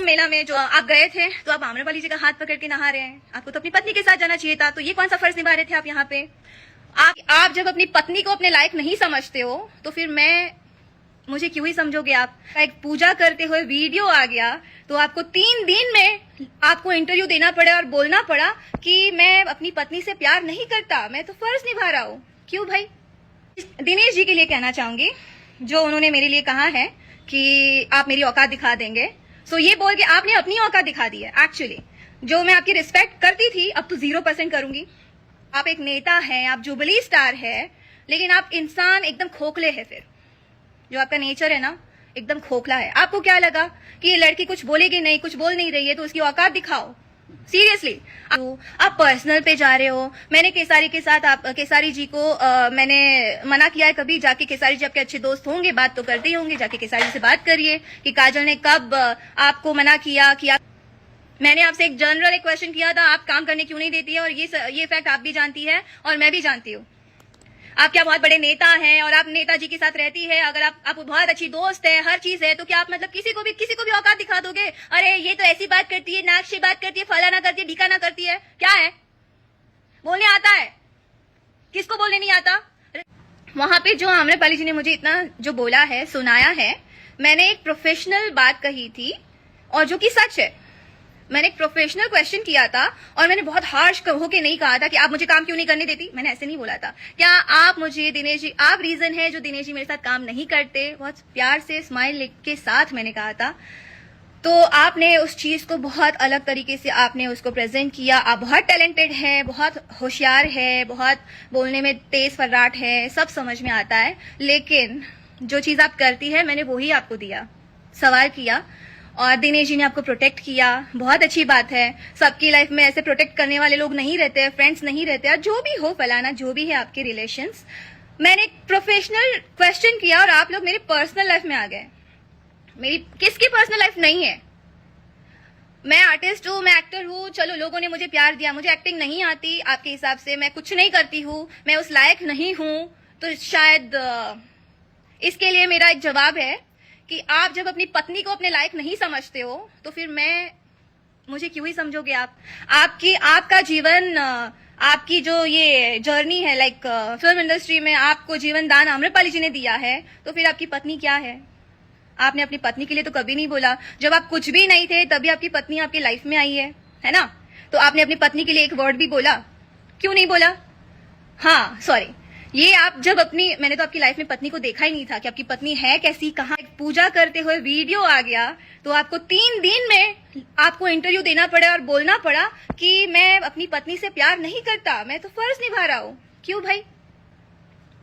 मेला में जो आप गए थे तो आप आम्रपाली जी का हाथ पकड़ के नहा रहे हैं। आपको तो अपनी पत्नी के साथ जाना चाहिए था, तो ये कौन सा फर्ज निभा रहे थे आप यहाँ पे? आप जब अपनी पत्नी को अपने लायक नहीं समझते हो तो फिर मुझे क्यों ही समझोगे आप? एक पूजा करते हुए वीडियो आ गया तो आपको 3 दिन में आपको इंटरव्यू देना पड़ा और बोलना पड़ा कि मैं अपनी पत्नी से प्यार नहीं करता, मैं तो फर्ज निभा रहा हूँ। क्यों भाई? दिनेश जी के लिए कहना चाहूंगी, जो उन्होंने मेरे लिए कहा है कि आप मेरी औकात दिखा देंगे, सो ये बोल के आपने अपनी औकात दिखा दी है। एक्चुअली जो मैं आपकी रिस्पेक्ट करती थी अब तो 0% करूंगी। आप एक नेता हैं, आप जुबली स्टार है, लेकिन आप इंसान एकदम खोखले हैं। फिर जो आपका नेचर है ना, एकदम खोखला है। आपको क्या लगा कि ये लड़की कुछ बोलेगी नहीं, कुछ बोल नहीं रही है तो उसकी औकात दिखाओ? सीरियसली आप पर्सनल पे जा रहे हो। मैंने केसारी के साथ केसारी जी को मैंने मना किया है, कभी जाके केसारी जी आपके अच्छे दोस्त होंगे, बात तो करते ही होंगे, जाके केसारी जी से बात करिए कि काजल ने कब आपको मना किया कि मैंने आपसे एक जनरल एक क्वेश्चन किया था, आप काम करने क्यों नहीं देती है, और ये फैक्ट आप भी जानती है और मैं भी जानती हूँ। आप क्या बहुत बड़े नेता हैं और आप नेताजी के साथ रहती है, अगर आप बहुत अच्छी दोस्त है, हर चीज है, तो क्या आप मतलब किसी को भी औकात दिखा दोगे? अरे ये तो ऐसी बात करती है, नाक से बात करती है, फलाना करती है, ढिकाना करती है। क्या है? बोलने आता है? किसको बोलने नहीं आता? वहां पे जो आम्रपाली जी ने मुझे इतना जो बोला है, सुनाया है, मैंने एक प्रोफेशनल बात कही थी और जो कि सच है। मैंने एक प्रोफेशनल क्वेश्चन किया था और मैंने बहुत हार्श होके नहीं कहा था कि आप मुझे काम क्यों नहीं करने देती। मैंने ऐसे नहीं बोला था। क्या आप मुझे दिनेश जी, आप रीजन है जो दिनेश जी मेरे साथ काम नहीं करते? बहुत प्यार से स्माइल के साथ मैंने कहा था। तो आपने उस चीज को बहुत अलग तरीके से आपने उसको प्रेजेंट किया। आप बहुत टैलेंटेड है, बहुत होशियार है, बहुत बोलने में तेज फर्राट है, सब समझ में आता है, लेकिन जो चीज आप करती है मैंने वही आपको दिया, सवाल किया और दिनेश जी ने आपको प्रोटेक्ट किया। बहुत अच्छी बात है। सबकी लाइफ में ऐसे प्रोटेक्ट करने वाले लोग नहीं रहते, फ्रेंड्स नहीं रहते, जो भी हो फलाना, जो भी है आपके रिलेशंस। मैंने एक प्रोफेशनल क्वेश्चन किया और आप लोग मेरी पर्सनल लाइफ में आ गए। मेरी किसकी पर्सनल लाइफ नहीं है? मैं आर्टिस्ट हूँ, मैं एक्टर हूँ, चलो लोगों ने मुझे प्यार दिया, मुझे एक्टिंग नहीं आती आपके हिसाब से, मैं कुछ नहीं करती हूँ, मैं उस लायक नहीं हूँ, तो शायद इसके लिए मेरा एक जवाब है कि आप जब अपनी पत्नी को अपने लायक नहीं समझते हो तो फिर मुझे क्यों ही समझोगे आप? आपका जीवन, आपकी जो ये जर्नी है, लाइक फिल्म इंडस्ट्री में आपको जीवन दान आम्रपाली जी ने दिया है, तो फिर आपकी पत्नी क्या है? आपने अपनी पत्नी के लिए तो कभी नहीं बोला। जब आप कुछ भी नहीं थे तभी आपकी पत्नी आपकी लाइफ में आई है ना? तो आपने अपनी पत्नी के लिए एक वर्ड भी बोला? क्यों नहीं बोला? हाँ सॉरी, ये आप जब मैंने तो आपकी लाइफ में पत्नी को देखा ही नहीं था कि आपकी पत्नी है कैसी, कहाँ। पूजा करते हुए वीडियो आ गया तो आपको 3 दिन में आपको इंटरव्यू देना पड़ा और बोलना पड़ा कि मैं अपनी पत्नी से प्यार नहीं करता, मैं तो फर्ज निभा रहा हूँ। क्यों भाई?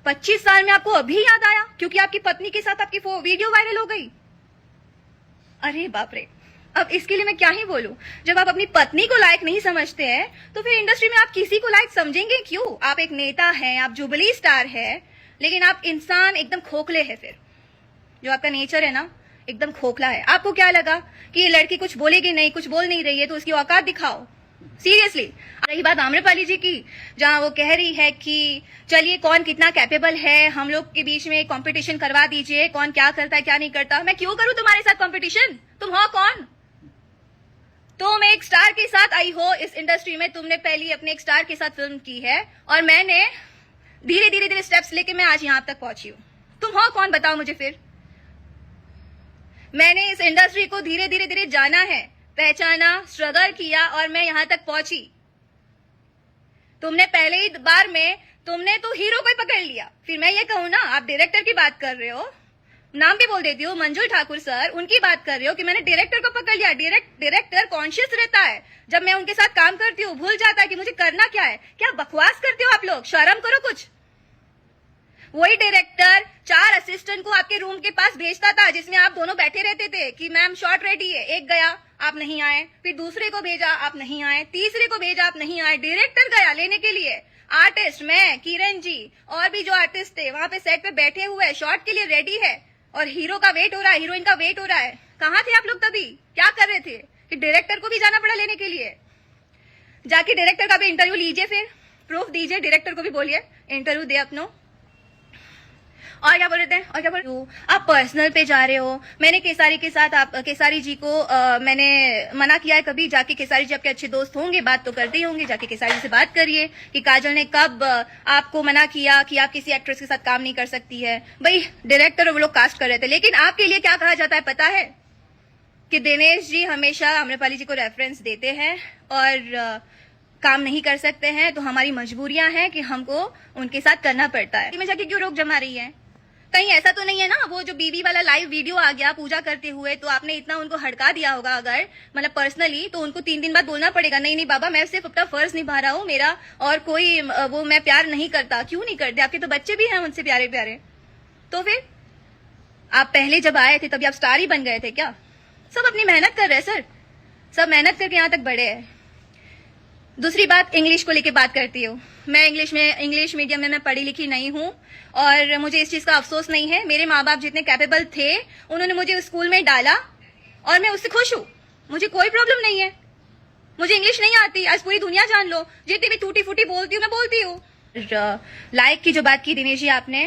25 साल में आपको अभी याद आया क्योंकि आपकी पत्नी के साथ आपकी वीडियो वायरल हो गई? अरे बाप रे, अब इसके लिए मैं क्या ही बोलूं। जब आप अपनी पत्नी को लायक नहीं समझते हैं तो फिर इंडस्ट्री में आप किसी को लायक समझेंगे क्यों? आप एक नेता हैं, आप जुबली स्टार है, लेकिन आप इंसान एकदम खोखले हैं। फिर जो आपका नेचर है ना, एकदम खोखला है। आपको क्या लगा कि ये लड़की कुछ बोलेगी नहीं, कुछ बोल नहीं रही है तो उसकी औकात दिखाओ? सीरियसली। रही बात आम्रपाली जी की, जहां वो कह रही है कि चलिए कौन कितना कैपेबल है, हम लोग के बीच में कंपटीशन करवा दीजिए, कौन क्या करता है क्या नहीं करता। मैं क्यों करूं तुम्हारे साथ कंपटीशन? तुम हो कौन? तुम एक स्टार के साथ आई हो इस इंडस्ट्री में, तुमने पहली अपने एक स्टार के साथ फिल्म की है और मैंने धीरे धीरे स्टेप्स लेके मैं आज यहां तक पहुंची हूं। तुम हो कौन बताओ मुझे फिर? मैंने इस इंडस्ट्री को धीरे धीरे जाना है, पहचाना, स्ट्रगल किया और मैं यहां तक पहुंची। तुमने पहले ही बार में तुमने तो हीरो को ही पकड़ लिया। फिर मैं ये कहूं ना, आप डायरेक्टर की बात कर रहे हो, नाम भी बोल देती हूँ, मंजुल ठाकुर सर, उनकी बात कर रहे हो कि मैंने डायरेक्टर को पकड़ लिया। डायरेक्टर कॉन्शियस रहता है, जब मैं उनके साथ काम करती हूँ भूल जाता है कि मुझे करना क्या है। क्या बकवास करते हो आप लोग? शर्म करो कुछ। वही डायरेक्टर 4 असिस्टेंट को आपके रूम के पास भेजता था जिसमें आप दोनों बैठे रहते थे कि मैम शॉट रेडी है। एक गया, आप नहीं आए, फिर दूसरे को भेजा, आप नहीं आए, तीसरे को भेजा, आप नहीं आए। डायरेक्टर गया लेने के लिए, आर्टिस्ट मैं, किरण जी और भी जो आर्टिस्ट थे वहां पे सेट पे बैठे हुए, शॉट के लिए रेडी है और हीरो का वेट हो रहा है, हीरोइन का वेट हो रहा है। कहाँ थे आप लोग तभी? क्या कर रहे थे कि डायरेक्टर को भी जाना पड़ा लेने के लिए? जाके डायरेक्टर का भी इंटरव्यू लीजिए, फिर प्रूफ दीजिए, डायरेक्टर को भी बोलिए इंटरव्यू दे अपनो। और क्या बोल रहे थे, और क्या बोल रहे हो, आप पर्सनल पे जा रहे हो। मैंने केसारी के साथ, आप केसारी जी को मैंने मना किया है कभी, जाके केसारी जी आपके अच्छे दोस्त होंगे, बात तो करते ही होंगे, जाके केसारी जी से बात करिए कि काजल ने कब आपको मना किया कि आप किसी एक्ट्रेस के साथ काम नहीं कर सकती है। भाई डायरेक्टर वो लोग कास्ट कर रहे थे, लेकिन आपके लिए क्या कहा जाता है पता है कि दिनेश जी हमेशा आम्रपाली जी को रेफरेंस देते हैं और काम नहीं कर सकते हैं, तो हमारी मजबूरियां हैं कि हमको उनके साथ करना पड़ता है। मैं जाके क्यों रोक जमा रही है? कहीं ऐसा तो नहीं है ना वो जो बीबी वाला लाइव वीडियो आ गया पूजा करते हुए, तो आपने इतना उनको हड़का दिया होगा अगर मतलब पर्सनली, तो उनको 3 दिन बाद बोलना पड़ेगा नहीं नहीं बाबा मैं सिर्फ अपना फर्ज निभा रहा हूँ, मेरा और कोई वो मैं प्यार नहीं करता। क्यों नहीं करते? आपके तो बच्चे भी हैं उनसे प्यारे प्यारे। तो फिर आप पहले जब आए थे तभी आप स्टार ही बन गए थे क्या? सब अपनी मेहनत कर रहे हैं सर, सब मेहनत करके यहाँ तक बढ़े हैं। दूसरी बात, इंग्लिश को लेके बात करती हूँ मैं। इंग्लिश मीडियम में मैं पढ़ी लिखी नहीं हूँ और मुझे इस चीज का अफसोस नहीं है। मेरे माँ बाप जितने कैपेबल थे उन्होंने मुझे स्कूल में डाला और मैं उससे खुश हूँ, मुझे कोई प्रॉब्लम नहीं है। मुझे इंग्लिश नहीं आती, आज पूरी दुनिया जान लो, जितनी भी टूटी फूटी बोलती हूँ मैं बोलती हूँ। लाइक की जो बात की दिनेश जी आपने,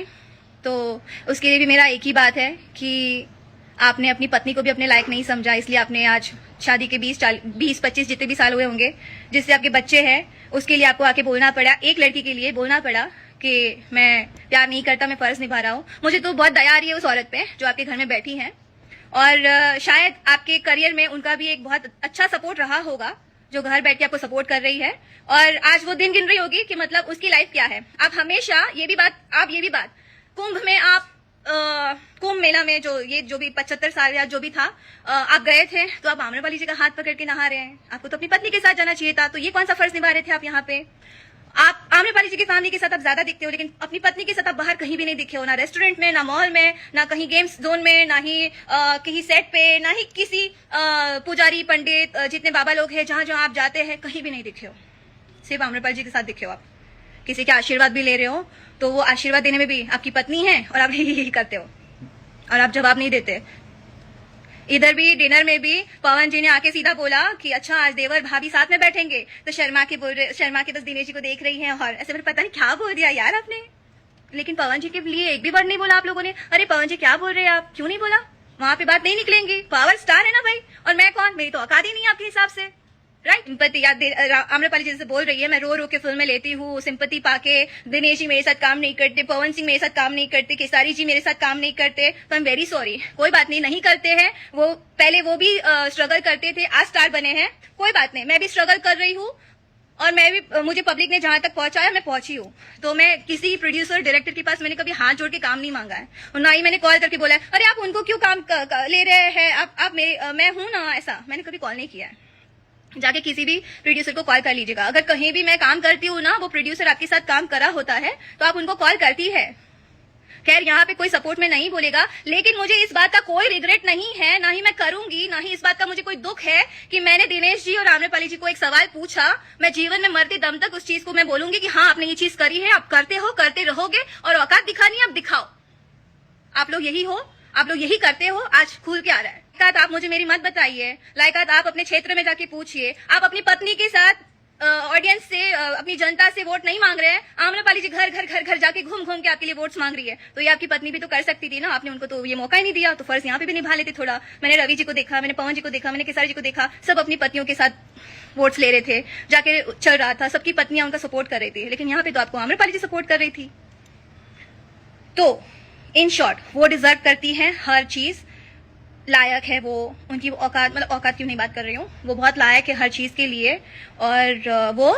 तो उसके लिए भी मेरा एक ही बात है कि आपने अपनी पत्नी को भी अपने लायक नहीं समझा, इसलिए आपने आज शादी के 20-25 जितने भी साल हुए होंगे, जिससे आपके बच्चे हैं, उसके लिए आपको आके बोलना पड़ा, एक लड़की के लिए बोलना पड़ा कि मैं प्यार नहीं करता, मैं फर्ज निभा रहा हूँ। मुझे तो बहुत दया आ रही है उस औरत पे जो आपके घर में बैठी है और शायद आपके करियर में उनका भी एक बहुत अच्छा सपोर्ट रहा होगा जो घर बैठ के आपको सपोर्ट कर रही है और आज वो दिन गिन रही होगी कि मतलब उसकी लाइफ क्या है। आप हमेशा ये भी बात कुंभ में आप कुंभ मेला में जो भी 75 साल या जो भी था आप गए थे, तो आप आम्रपाली जी का हाथ पकड़ के नहा रहे हैं। आपको तो अपनी पत्नी के साथ जाना चाहिए था, तो ये कौन सा फर्ज निभा रहे थे आप यहाँ पे? आप आम्रपाली जी की फैमिली के साथ आप ज्यादा दिखते हो, लेकिन अपनी पत्नी के साथ आप बाहर कहीं भी नहीं दिखे हो, ना रेस्टोरेंट में, ना मॉल में, ना कहीं गेम्स जोन में, ना ही कहीं सेट पे, ना ही किसी पुजारी पंडित जितने बाबा लोग हैं जहां जहां आप जाते हैं कहीं भी नहीं दिखे हो, सिर्फ आम्रपाली जी के साथ दिखे हो। आप किसी के आशीर्वाद भी ले रहे हो तो वो आशीर्वाद देने में भी आपकी पत्नी है और आप यही करते हो और आप जवाब नहीं देते। इधर भी डिनर में भी पवन जी ने आके सीधा बोला कि अच्छा आज देवर भाभी साथ में बैठेंगे, तो शर्मा के बस दिनेश जी को देख रही हैं और ऐसे पता नहीं क्या बोल दिया यार आपने। लेकिन पवन जी के लिए एक भी वर्ड नहीं बोला आप लोगों ने। अरे पवन जी क्या बोल रहे हैं आप, क्यों नहीं बोला? वहां पे बात नहीं निकलेंगी, पावर स्टार है ना भाई, और मैं कौन, मेरी तो औकात ही नहीं है आपके हिसाब से, राइट। सिंपति आम्रपाली जी से बोल रही है मैं रो रो के फिल्में लेती हूँ, सिंपति पाके दिनेश जी मेरे साथ काम नहीं करते, पवन सिंह मेरे साथ काम नहीं करते, केसारी जी मेरे साथ काम नहीं करते, तो आई एम वेरी सॉरी। कोई बात नहीं करते हैं, वो पहले वो भी स्ट्रगल करते थे, आज स्टार बने हैं, कोई बात नहीं। मैं भी स्ट्रगल कर रही हूँ और मैं भी, मुझे पब्लिक ने जहां तक पहुंचाया मैं पहुंची हूँ। तो मैं किसी प्रोड्यूसर डायरेक्टर के पास मैंने कभी हाथ जोड़ के काम नहीं मांगा है और ना ही मैंने कॉल करके बोला है अरे आप उनको क्यों काम ले रहे हैं, आप मेरे मैं हूं ना, ऐसा मैंने कभी कॉल नहीं किया है। जाके किसी भी प्रोड्यूसर को कॉल कर लीजिएगा, अगर कहीं भी मैं काम करती हूँ ना, वो प्रोड्यूसर आपके साथ काम करा होता है तो आप उनको कॉल करती है। खैर यहाँ पे कोई सपोर्ट में नहीं बोलेगा, लेकिन मुझे इस बात का कोई रिग्रेट नहीं है, ना ही मैं करूंगी, ना ही इस बात का मुझे कोई दुख है कि मैंने दिनेश जी और आम्रपाली जी को एक सवाल पूछा। मैं जीवन में मरते दम तक उस चीज को मैं बोलूंगी कि हाँ आपने ये चीज करी है, आप करते हो, करते रहोगे, और औकात दिखानी है आप दिखाओ। आप लोग यही हो, आप लोग यही करते हो, आज खुल के आ रहा है। लायकात आप मुझे मेरी मत बताइए, लायकात आप अपने क्षेत्र में जाके पूछिए। आप अपनी पत्नी के साथ ऑडियंस से, अपनी जनता से वोट नहीं मांग रहे हैं। आम्रपाली जी घर जाके घूम घूम के आपके लिए वोट्स मांग रही है, तो ये आपकी पत्नी भी तो कर सकती थी ना, आपने उनको तो ये मौका ही नहीं दिया, तो फर्ज यहाँ पे भी निभा लेते थोड़ा। मैंने रवि जी को देखा, मैंने पवन जी को देखा, मैंने केसारी जी को देखा, सब अपनी पत्नियों के साथ वोट्स ले रहे थे, जाके चल रहा था, सबकी पत्नियां उनका सपोर्ट कर रही थी, लेकिन यहाँ पे तो आपको आम्रपाली जी सपोर्ट कर रही थी। तो इन शॉर्ट वो डिजर्व करती हैं हर चीज, लायक है वो, उनकी औकात, मतलब औकात क्यों नहीं बात कर रही हूँ, वो बहुत लायक है हर चीज के लिए, और वो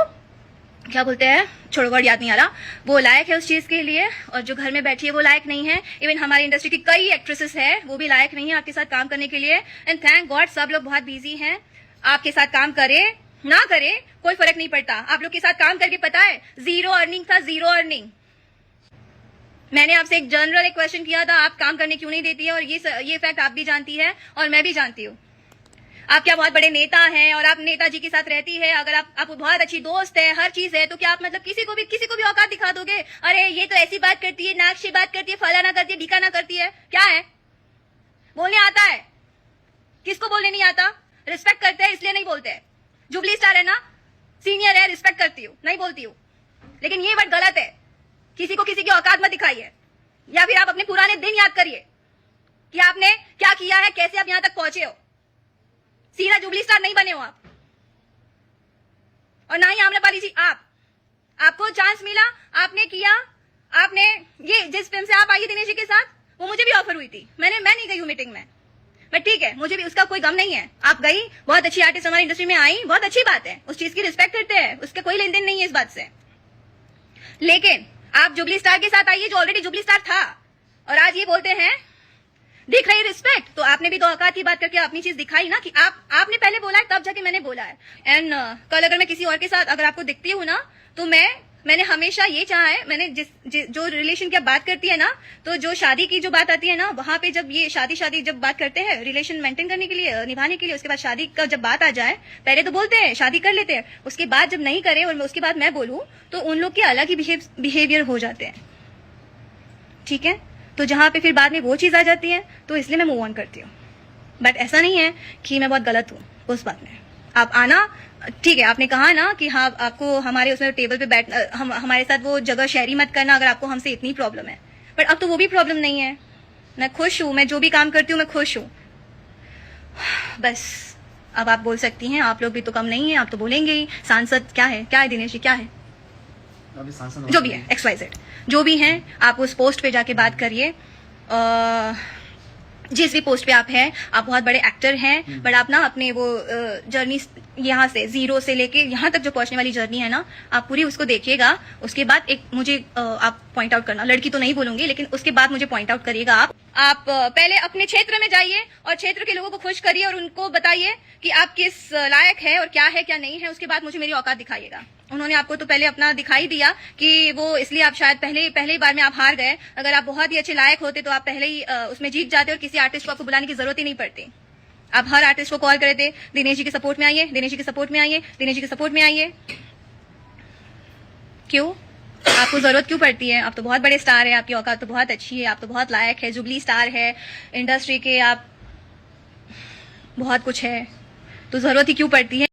क्या बोलते हैं, छोड़ो वर्ड याद नहीं आ रहा, वो लायक है उस चीज के लिए, और जो घर में बैठी है वो लायक नहीं है। इवन हमारी इंडस्ट्री की कई एक्ट्रेसेस है वो भी लायक नहीं है आपके साथ काम करने के लिए। एंड थैंक गॉड सब लोग बहुत बिजी हैं, आपके साथ काम करे ना करे कोई फर्क नहीं पड़ता। आप लोग के साथ काम करके पता है जीरो अर्निंग था, जीरो अर्निंग। मैंने आपसे एक जनरल एक क्वेश्चन किया था, आप काम करने क्यों नहीं देती है, और ये फैक्ट आप भी जानती है और मैं भी जानती हूँ। आप क्या बहुत बड़े नेता हैं और आप नेताजी के साथ रहती है, अगर आप बहुत अच्छी दोस्त है, हर चीज है, तो क्या आप मतलब किसी को भी औकात दिखा दोगे? अरे ये तो ऐसी बात करती है, नाक से बात करती है, फलाना करती है, ढिकाना करती है, क्या है? बोलने आता है? किसको बोलने नहीं आता? रिस्पेक्ट करते हैं इसलिए नहीं बोलते। जुबली स्टार है ना, सीनियर है, रिस्पेक्ट करती हूँ, नहीं बोलती हूँ, लेकिन ये वर्ड गलत है। किसी को किसी की औकात मत दिखाइए, या फिर आप अपने पुराने दिन याद करिए कि आपने क्या किया है, कैसे आप यहां तक पहुंचे हो। सीधा जुबली स्टार नहीं बने हो आप, और ना ही आम्रपाली जी आपको चांस मिला, आपने किया। आपने ये जिस फिल्म से आप आई दिनेश जी के साथ, वो मुझे भी ऑफर हुई थी, मैं नहीं गई हूँ मीटिंग में, बट ठीक है, मुझे भी उसका कोई गम नहीं है। आप गई, बहुत अच्छी आर्टिस्ट हमारी इंडस्ट्री में आई, बहुत अच्छी बात है, उस चीज की रिस्पेक्ट करते हैं, उसका कोई लेन देन नहीं है इस बात से। लेकिन आप जुबली स्टार के साथ आइए जो ऑलरेडी जुबली स्टार था, और आज ये बोलते हैं दिख रही रिस्पेक्ट। तो आपने भी तो औकात की बात करके अपनी चीज दिखाई ना कि आपने पहले बोला है, तब जाके मैंने बोला है। एंड कल अगर मैं किसी और के साथ अगर आपको दिखती हूँ ना, तो मैंने हमेशा ये चाहा है, मैंने जो रिलेशन की बात करती है ना, तो जो शादी की जो बात आती है ना, वहां पे जब ये शादी जब बात करते हैं रिलेशन मेंटेन करने के लिए, निभाने के लिए, उसके बाद शादी का जब बात आ जाए, पहले तो बोलते हैं शादी कर लेते हैं, उसके बाद जब नहीं करे और उसके बाद मैं बोलूं, तो उन लोग के अलग ही बिहेवियर हो जाते हैं, ठीक है। तो जहां पे फिर बाद में वो चीज आ जाती है, तो इसलिए मैं मूव ऑन करती हूँ। बट ऐसा नहीं है कि मैं बहुत गलत हूँ उस बात में। आप आना, ठीक है, आपने कहा ना कि हाँ आपको हमारे उसमें टेबल पे बैठ हमारे साथ वो जगह शेयरी मत करना अगर आपको हमसे इतनी प्रॉब्लम है। पर अब तो वो भी प्रॉब्लम नहीं है, मैं खुश हूँ, मैं जो भी काम करती हूँ मैं खुश हूँ। बस अब आप बोल सकती हैं, आप लोग भी तो कम नहीं है, आप तो बोलेंगे ही। सांसद क्या है दिनेश जी, क्या है, जो भी है XYZ जो भी हैं, आप उस पोस्ट पे जाके बात करिए। जिस भी पोस्ट पे आप हैं, आप बहुत बड़े एक्टर हैं, बट आप ना अपने वो जर्नी यहाँ से जीरो से लेके यहाँ तक जो पहुंचने वाली जर्नी है ना, आप पूरी उसको देखिएगा। उसके बाद एक मुझे आप पॉइंट आउट करना, लड़की तो नहीं बोलूंगी, लेकिन उसके बाद मुझे पॉइंट आउट करिएगा। आप पहले अपने क्षेत्र में जाइए और क्षेत्र के लोगों को खुश करिए और उनको बताइए कि आप किस लायक है और क्या है क्या नहीं है। उसके बाद मुझे मेरी औकात दिखाइएगा। उन्होंने आपको तो पहले अपना दिखाई दिया कि वो इसलिए आप शायद पहले बार में आप हार गए। अगर आप बहुत ही अच्छे लायक होते तो आप पहले ही उसमें जीत जाते और किसी आर्टिस्ट को आपको बुलाने की जरूरत ही नहीं पड़ती। आप हर आर्टिस्ट को कॉल करे थे, दिनेश जी के सपोर्ट में आइए, दिनेश जी के सपोर्ट में आइए, दिनेश जी के सपोर्ट में आइए। क्यों? आपको जरूरत क्यों पड़ती है? आप तो बहुत बड़े स्टार है, आपकी औकात तो बहुत अच्छी है, आप तो बहुत लायक है, जुबली स्टार है इंडस्ट्री के, आप बहुत कुछ है, तो जरूरत ही क्यों पड़ती है?